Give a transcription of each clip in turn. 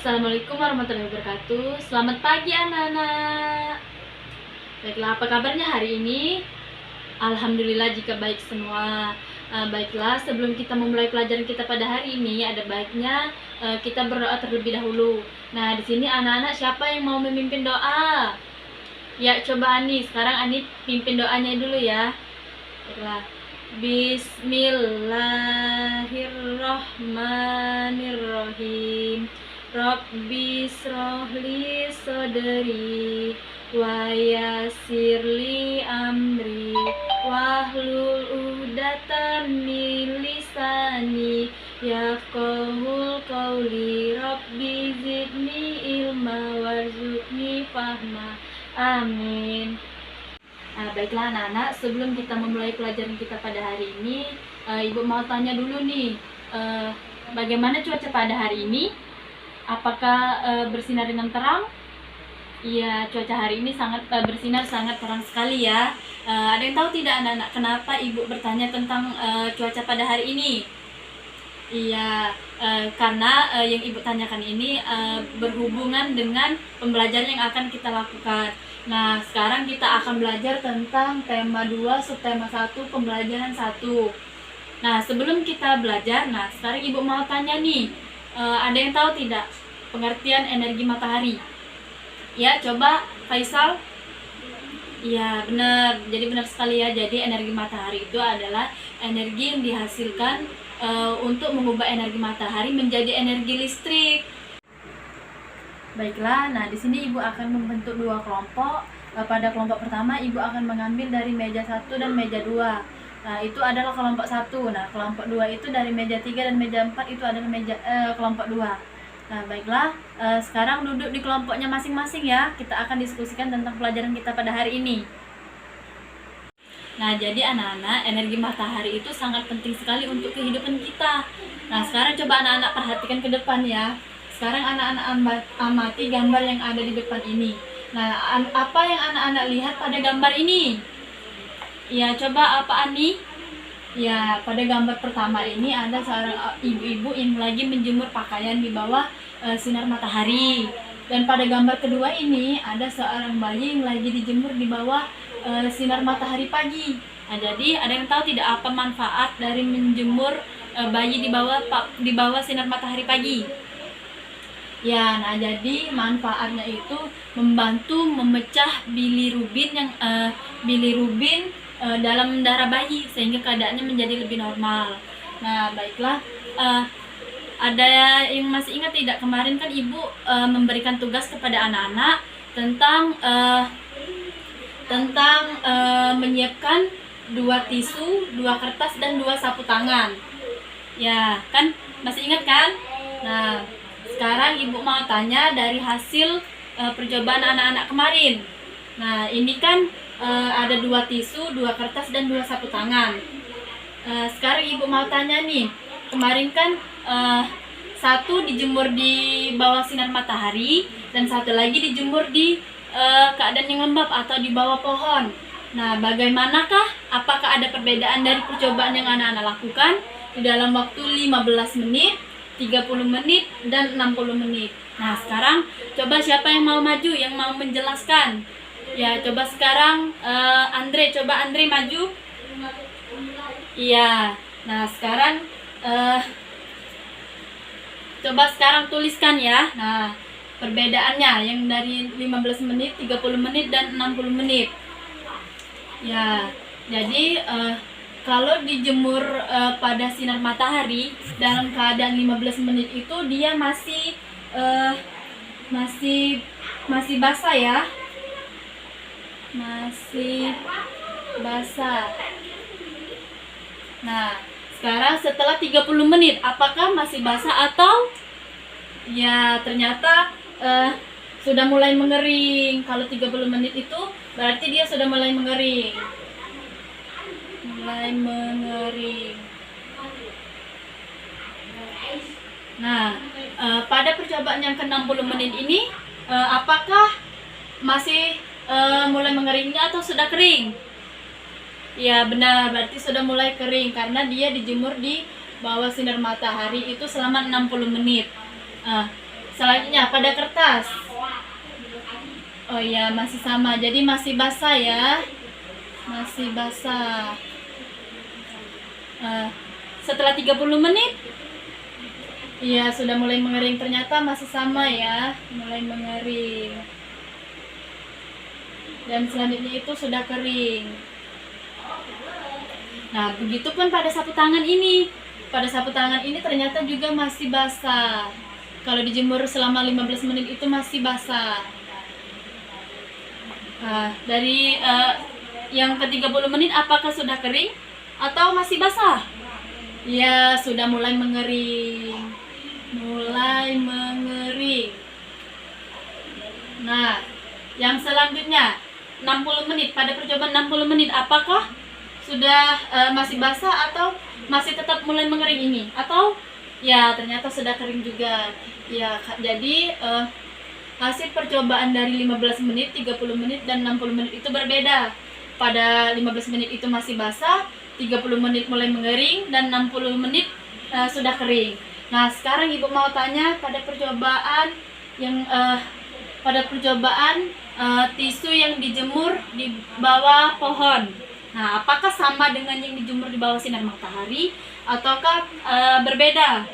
Assalamualaikum warahmatullahi wabarakatuh. Selamat pagi anak-anak. Baiklah, apa kabarnya hari ini? Alhamdulillah jika baik semua. Baiklah, sebelum kita memulai pelajaran kita pada hari ini, ada baiknya kita berdoa terlebih dahulu. Nah, di sini anak-anak siapa yang mau memimpin doa? Ya, coba Ani. Sekarang Ani pimpin doanya dulu ya. Baiklah. Bismillahirrahmanirrahim. Rabbi srohli sodri wa yassirli amri wahlul uqdatam min lisani yafqahul qawli rabbi zidni ilma warzuqni fahma. Amin. Baiklah anak-anak, sebelum kita memulai pelajaran kita pada hari ini, Ibu mau tanya dulu nih, bagaimana cuaca pada hari ini? Apakah bersinar dengan terang? Iya, cuaca hari ini sangat bersinar, sangat terang sekali ya. Ada yang tahu tidak anak-anak kenapa Ibu bertanya tentang cuaca pada hari ini? Iya, karena yang Ibu tanyakan ini berhubungan dengan pembelajaran yang akan kita lakukan. Nah, sekarang kita akan belajar tentang tema 2, subtema 1, pembelajaran 1. Nah, sebelum kita belajar, sekarang Ibu mau tanya nih, ada yang tahu tidak pengertian energi matahari? Ya, coba Faisal. Iya, benar. Jadi benar sekali ya. Jadi energi matahari itu adalah energi yang dihasilkan untuk mengubah energi matahari menjadi energi listrik. Baiklah, di sini Ibu akan membentuk dua kelompok. Pada kelompok pertama, Ibu akan mengambil dari meja 1 dan meja 2. Itu adalah kelompok 1. Kelompok 2 itu dari meja 3 dan meja 4 itu adalah kelompok 2. Baiklah, sekarang duduk di kelompoknya masing-masing ya. Kita akan diskusikan tentang pelajaran kita pada hari ini. Jadi anak-anak, energi matahari itu sangat penting sekali untuk kehidupan kita. Sekarang coba anak-anak perhatikan ke depan ya. Sekarang anak-anak amati gambar yang ada di depan ini. Apa yang anak-anak lihat pada gambar ini? Ya, coba apa Ani? Ya, pada gambar pertama ini ada seorang ibu-ibu yang lagi menjemur pakaian di bawah sinar matahari. Dan pada gambar kedua ini ada seorang bayi yang lagi dijemur di bawah sinar matahari pagi. Jadi ada yang tahu tidak apa manfaat dari menjemur bayi di bawah sinar matahari pagi? Ya, jadi manfaatnya itu membantu memecah bilirubin dalam darah bayi sehingga keadaannya menjadi lebih normal. Baiklah, ada yang masih ingat tidak kemarin kan Ibu memberikan tugas kepada anak-anak tentang menyiapkan 2 tisu, 2 kertas dan 2 sapu tangan. Ya, kan masih ingat kan? Sekarang Ibu mau tanya dari hasil percobaan anak-anak kemarin. Ini kan ada 2 tisu, 2 kertas dan 2 sapu tangan. Sekarang Ibu mau tanya nih, kemarin kan satu dijemur di bawah sinar matahari dan satu lagi dijemur di keadaan yang lembab atau di bawah pohon. Bagaimanakah? Apakah ada perbedaan dari percobaan yang anak-anak lakukan di dalam waktu 15 menit, 30 menit, dan 60 menit? Sekarang coba siapa yang mau maju, yang mau menjelaskan? Ya, coba sekarang Andre maju. Iya. Sekarang coba sekarang tuliskan ya. Perbedaannya yang dari 15 menit, 30 menit, dan 60 menit. Ya, jadi kalau dijemur pada sinar matahari dalam keadaan 15 menit itu dia masih basah ya. Masih basah. Sekarang setelah 30 menit apakah masih basah atau ya ternyata sudah mulai mengering? Kalau 30 menit itu berarti dia sudah mulai mengering. Pada percobaan yang ke-60 menit ini apakah masih mulai mengeringnya atau sudah kering? Ya benar, berarti sudah mulai kering karena dia dijemur di bawah sinar matahari itu selama 60 menit. Selanjutnya pada kertas. Oh iya, masih sama. Jadi masih basah ya. Masih basah. Setelah 30 menit, iya sudah mulai mengering. Ternyata masih sama ya, mulai mengering. Dan selanjutnya itu sudah kering. Nah, begitupun pada sapu tangan ini. Pada sapu tangan ini ternyata juga masih basah. Kalau dijemur selama 15 menit itu masih basah. Nah, dari yang ke 30 menit apakah sudah kering atau masih basah? Ya, sudah mulai mengering. Mulai mengering. Nah, yang selanjutnya 60 menit. Pada percobaan 60 menit apakah sudah masih basah atau masih tetap mulai mengering ini? Atau ya ternyata sudah kering juga. Ya, jadi hasil percobaan dari 15 menit, 30 menit, dan 60 menit itu berbeda. Pada 15 menit itu masih basah, 30 menit mulai mengering, dan 60 menit sudah kering. Nah, sekarang Ibu mau tanya pada percobaan tisu yang dijemur di bawah pohon. Nah, apakah sama dengan yang dijemur di bawah sinar matahari ataukah berbeda?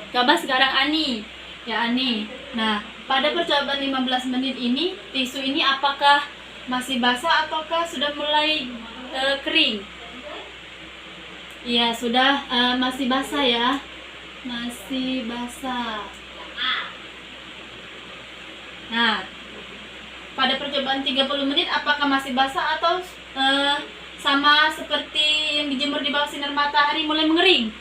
Coba sekarang Ani. Ya, Ani. Nah, pada percobaan 15 menit ini, tisu ini apakah masih basah ataukah sudah mulai kering? Iya, sudah masih basah ya. Masih basah. Nah, pada percobaan 30 menit apakah masih basah atau sama seperti yang dijemur di bawah sinar matahari mulai mengering?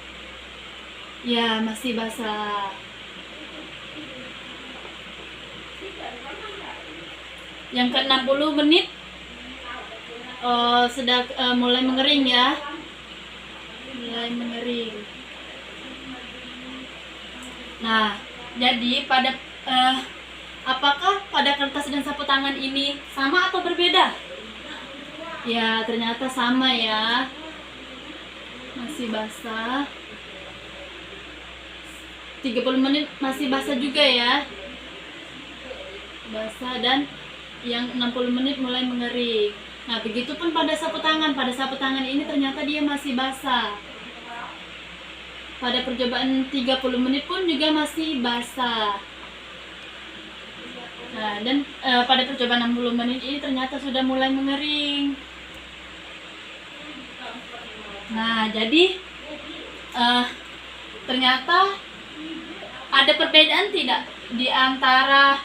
Ya, masih basah. Yang ke 60 menit sudah mulai mengering ya. Mulai mengering. Nah, jadi pada apakah pada kertas dan sapu tangan ini sama atau berbeda? Ya, ternyata sama ya. Masih basah. 30 menit masih basah juga ya. Basah, dan yang 60 menit mulai mengering. Nah, begitupun pada sapu tangan. Pada sapu tangan ini ternyata dia masih basah. Pada percobaan 30 menit pun juga masih basah. Nah, dan pada percobaan 60 menit ini ternyata sudah mulai mengering. Nah, jadi ternyata ada perbedaan tidak di antara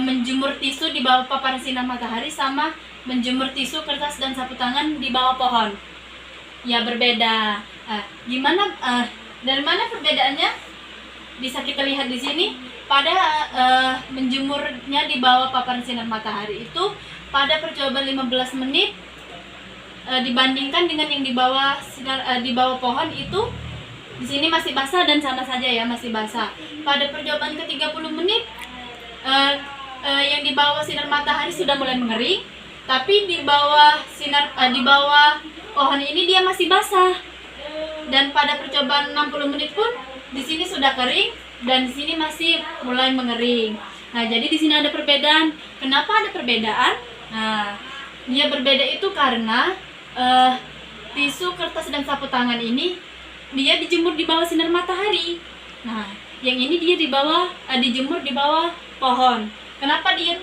menjemur tisu di bawah paparan sinar matahari sama menjemur tisu, kertas, dan sapu tangan di bawah pohon? Ya, berbeda. Dari mana perbedaannya? Bisa kita lihat di sini. Pada menjemurnya di bawah paparan sinar matahari itu pada percobaan 15 menit dibandingkan dengan yang di bawah pohon itu di sini masih basah dan sama saja ya, masih basah. Pada percobaan ke 30 menit yang di bawah sinar matahari sudah mulai mengering, tapi di bawah pohon ini dia masih basah. Dan pada percobaan 60 menit pun di sini sudah kering dan di sini masih mulai mengering. Nah, jadi di sini ada perbedaan. Kenapa ada perbedaan? Nah, dia berbeda itu karena tisu, kertas, dan sapu tangan ini dia dijemur di bawah sinar matahari. Nah, yang ini dia dijemur di bawah pohon. Kenapa dia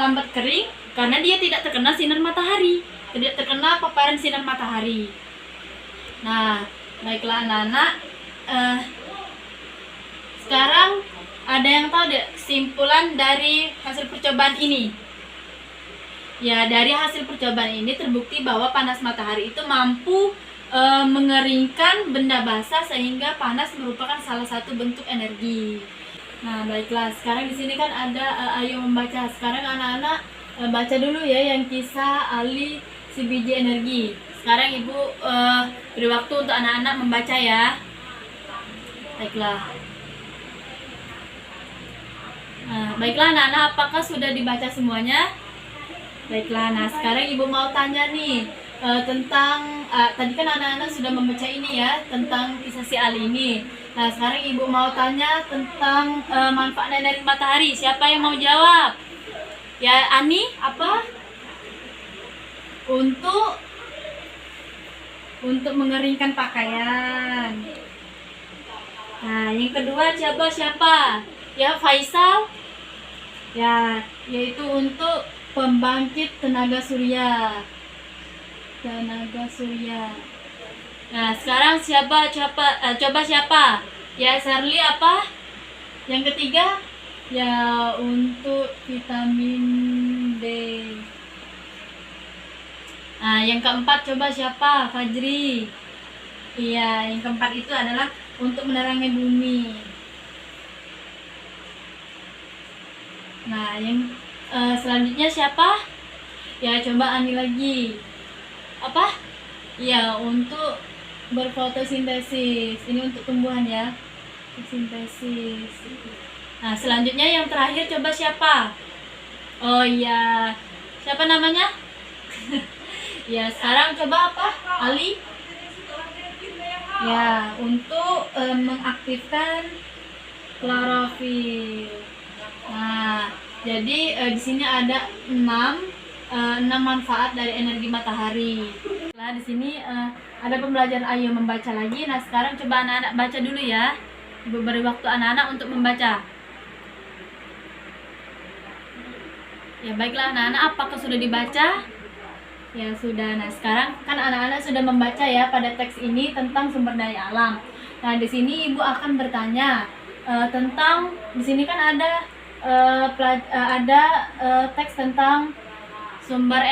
lambat kering? Karena dia tidak terkena sinar matahari, tidak terkena paparan sinar matahari. Nah, baiklah anak-anak, sekarang ada yang tahu deh kesimpulan dari hasil percobaan ini? Ya, dari hasil percobaan ini terbukti bahwa panas matahari itu mampu mengeringkan benda basah sehingga panas merupakan salah satu bentuk energi. Nah, baiklah, sekarang di sini kan ada ayo membaca. Sekarang anak-anak baca dulu ya yang kisah Ali si biji energi. Sekarang Ibu beri waktu untuk anak-anak membaca ya. Baiklah. Nah, baiklah anak-anak, apakah sudah dibaca semuanya? Baiklah, nah sekarang Ibu mau tanya nih tentang tadi kan anak-anak sudah membaca ini ya, tentang kisah si Ali ini. Nah, sekarang Ibu mau tanya tentang manfaat energi matahari. Siapa yang mau jawab? Ya, Ani, apa? Untuk mengeringkan pakaian. Nah, yang kedua siapa? Ya, Faisal. Ya, yaitu untuk pembangkit tenaga surya. Nah, sekarang coba siapa? Ya, Sherly apa? Yang ketiga? Ya, untuk vitamin D. Nah, yang keempat coba siapa? Fajri. Iya, yang keempat itu adalah untuk menerangi bumi. Nah, yang selanjutnya siapa? Ya, coba Ani lagi. Apa? Ya, untuk berfotosintesis. Ini untuk tumbuhan ya. Sintesis. Nah, selanjutnya yang terakhir coba siapa? Oh iya. Siapa namanya? Ya, sekarang coba apa? Ali? Ya, untuk mengaktifkan klorofil. Nah, jadi di sini ada 6 manfaat dari energi matahari. Nah, di sini ada pembelajaran ayo membaca lagi. Nah, sekarang coba anak-anak baca dulu ya. Ibu beri waktu anak-anak untuk membaca. Ya, baiklah anak-anak, apakah sudah dibaca? Ya, sudah. Nah, sekarang kan anak-anak sudah membaca ya pada teks ini tentang sumber daya alam. Nah, di sini Ibu akan bertanya tentang, di sini kan ada teks tentang sumber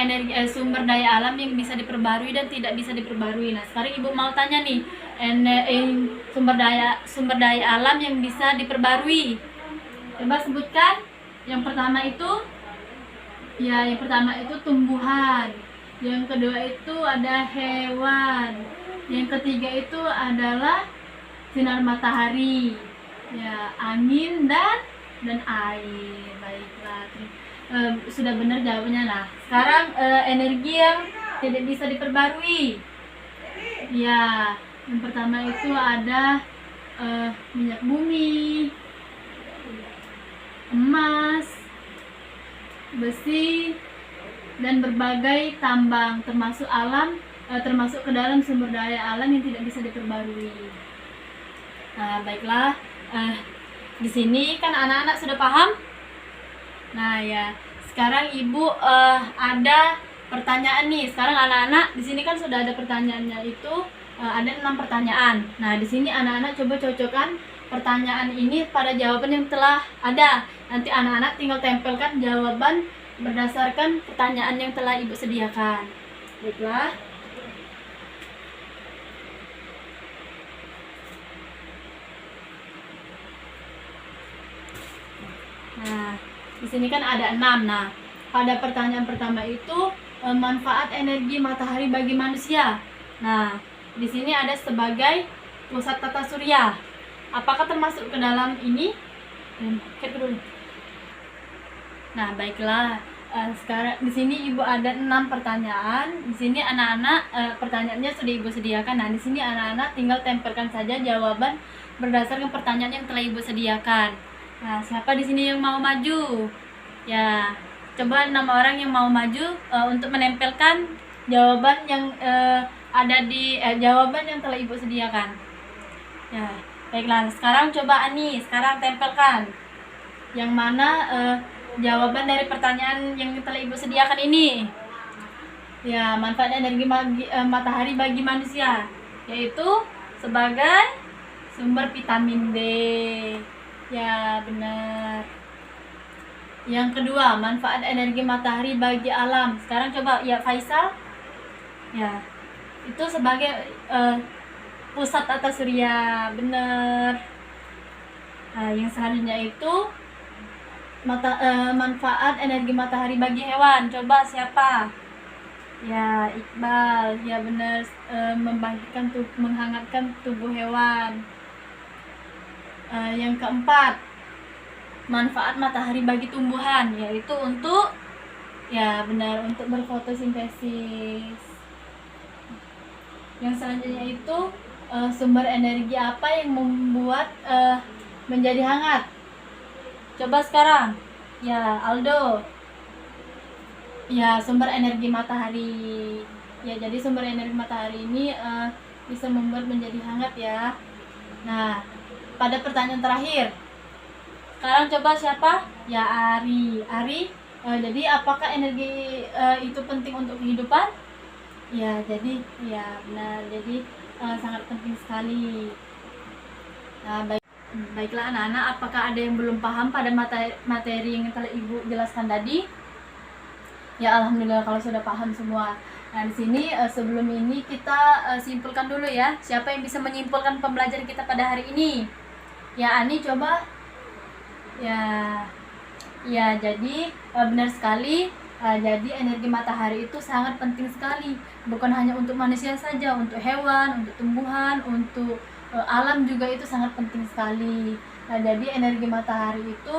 daya alam yang bisa diperbarui dan tidak bisa diperbarui. Nah, sekarang Ibu mau tanya nih, sumber daya alam yang bisa diperbarui. Coba sebutkan. Yang pertama itu tumbuhan. Yang kedua itu ada hewan. Yang ketiga itu adalah sinar matahari. Ya, angin dan air. Baiklah. Sudah benar jawabannya. Nah, sekarang energi yang tidak bisa diperbarui. Ya, yang pertama itu ada minyak bumi, emas, besi, dan berbagai tambang, termasuk ke dalam sumber daya alam yang tidak bisa diperbarui. Nah, baiklah. Di sini kan anak-anak sudah paham? Nah, ya. Sekarang Ibu ada pertanyaan nih. Sekarang anak-anak di sini kan sudah ada pertanyaannya itu ada 6 pertanyaan. Nah, di sini anak-anak coba cocokkan pertanyaan ini pada jawaban yang telah ada. Nanti anak-anak tinggal tempelkan jawaban berdasarkan pertanyaan yang telah Ibu sediakan. Baiklah. Nah, di sini kan ada 6. Nah, pada pertanyaan pertama itu manfaat energi matahari bagi manusia. Nah, di sini ada sebagai pusat tata surya. Apakah termasuk ke dalam ini? Nah, baiklah. Sekarang di sini Ibu ada 6 pertanyaan. Di sini anak-anak pertanyaannya sudah Ibu sediakan. Nah, di sini anak-anak tinggal tempelkan saja jawaban berdasarkan pertanyaan yang telah Ibu sediakan. Nah, siapa di sini yang mau maju? Ya, coba 6 orang yang mau maju untuk menempelkan jawaban yang ada di jawaban yang telah Ibu sediakan. Ya, baiklah. Sekarang coba Ani, sekarang tempelkan yang mana jawaban dari pertanyaan yang telah Ibu sediakan ini. Ya, manfaat energi matahari bagi manusia, yaitu sebagai sumber vitamin D. Ya, benar. Yang kedua, manfaat energi matahari bagi alam. Sekarang coba ya Faisal. Ya, itu sebagai pusat tata surya. Benar. Nah, yang selanjutnya itu manfaat energi matahari bagi hewan. Coba siapa? Ya, Iqbal. Ya, benar. Menghangatkan tubuh hewan. Yang keempat, manfaat matahari bagi tumbuhan, yaitu untuk berfotosintesis. Yang selanjutnya itu sumber energi apa yang membuat menjadi hangat? Coba sekarang. Ya, Aldo. Ya, sumber energi matahari. Ya, jadi sumber energi matahari ini bisa membuat menjadi hangat ya. Nah, pada pertanyaan terakhir. Sekarang coba siapa? Ya, Ari. Ari, jadi apakah energi itu penting untuk kehidupan? Ya, jadi ya benar. Jadi sangat penting sekali. Nah, baiklah anak-anak, apakah ada yang belum paham pada materi yang telah Ibu jelaskan tadi? Ya, alhamdulillah kalau sudah paham semua. Nah, di sini sebelum ini kita simpulkan dulu ya. Siapa yang bisa menyimpulkan pembelajaran kita pada hari ini? Ya, Ani coba. Ya, jadi benar sekali. Jadi energi matahari itu sangat penting sekali, bukan hanya untuk manusia saja, untuk hewan, untuk tumbuhan, untuk alam juga itu sangat penting sekali. Nah, jadi energi matahari itu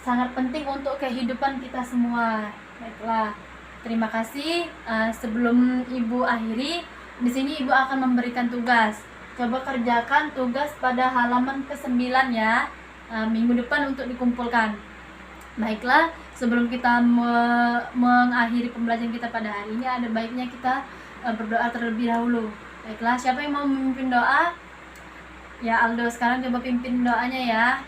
sangat penting untuk kehidupan kita semua. Baiklah, terima kasih. Sebelum Ibu akhiri, di sini Ibu akan memberikan tugas. Coba kerjakan tugas pada halaman ke-9 ya. Minggu depan untuk dikumpulkan. Baiklah, sebelum kita mengakhiri pembelajaran kita pada hari ini, ada baiknya kita berdoa terlebih dahulu. Baiklah, siapa yang mau memimpin doa? Ya, Aldo, sekarang coba pimpin doanya ya.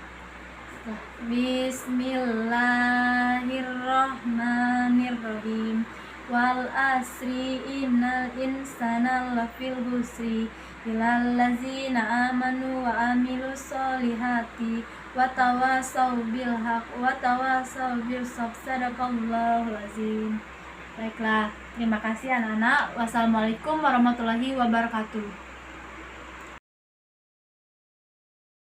Bismillahirrahmanirrahim. Wal asri innal insana lafil husri illal ladzina amanu wa amilus solihati watawasau bil haq watawasau bil sabr. Sadaqallahul azim. Baiklah, terima kasih anak-anak. Wassalamualaikum warahmatullahi wabarakatuh.